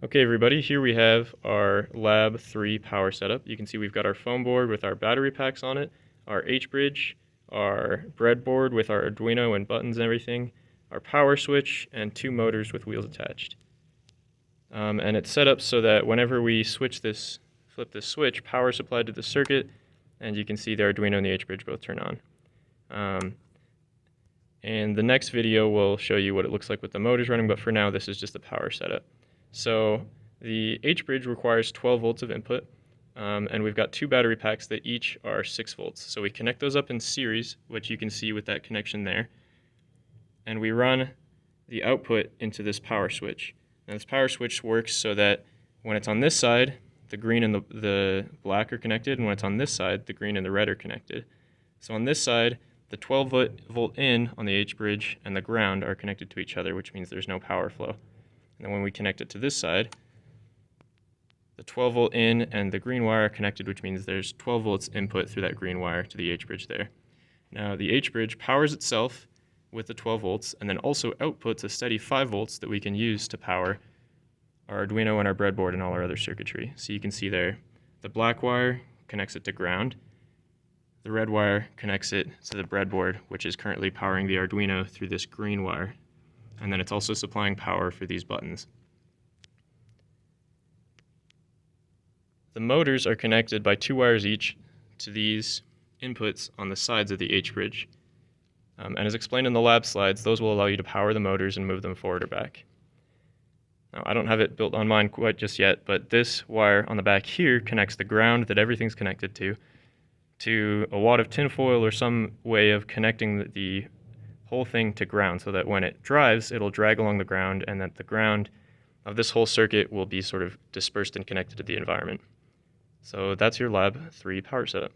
Okay, everybody, here we have our Lab 3 power setup. You can see we've got our foam board with our battery packs on it, our H-bridge, our breadboard with our Arduino and buttons and everything, our power switch, and 2 motors with wheels attached. And it's set up so that whenever we flip this switch, power is supplied to the circuit, and you can see the Arduino and the H-bridge both turn on. And the next video will show you what it looks like with the motors running, but for now this is just the power setup. So the H-bridge requires 12 volts of input, and we've got 2 battery packs that each are 6 volts. So we connect those up in series, which you can see with that connection there, and we run the output into this power switch. Now this power switch works so that when it's on this side, the green and the black are connected, and when it's on this side, the green and the red are connected. So on this side, the 12 volt in on the H-bridge and the ground are connected to each other, which means there's no power flow. And then when we connect it to this side, the 12 volt in and the green wire are connected, which means there's 12 volts input through that green wire to the H-bridge there. Now the H-bridge powers itself with the 12 volts and then also outputs a steady 5 volts that we can use to power our Arduino and our breadboard and all our other circuitry. So you can see there, the black wire connects it to ground, the red wire connects it to the breadboard, which is currently powering the Arduino through this green wire. And then it's also supplying power for these buttons. The motors are connected by 2 wires each to these inputs on the sides of the H-bridge. And as explained in the lab slides, those will allow you to power the motors and move them forward or back. Now, I don't have it built on mine quite just yet, but this wire on the back here connects the ground that everything's connected to a wad of tinfoil or some way of connecting the whole thing to ground so that when it drives, it'll drag along the ground and that the ground of this whole circuit will be sort of dispersed and connected to the environment. So that's your Lab 3 power setup.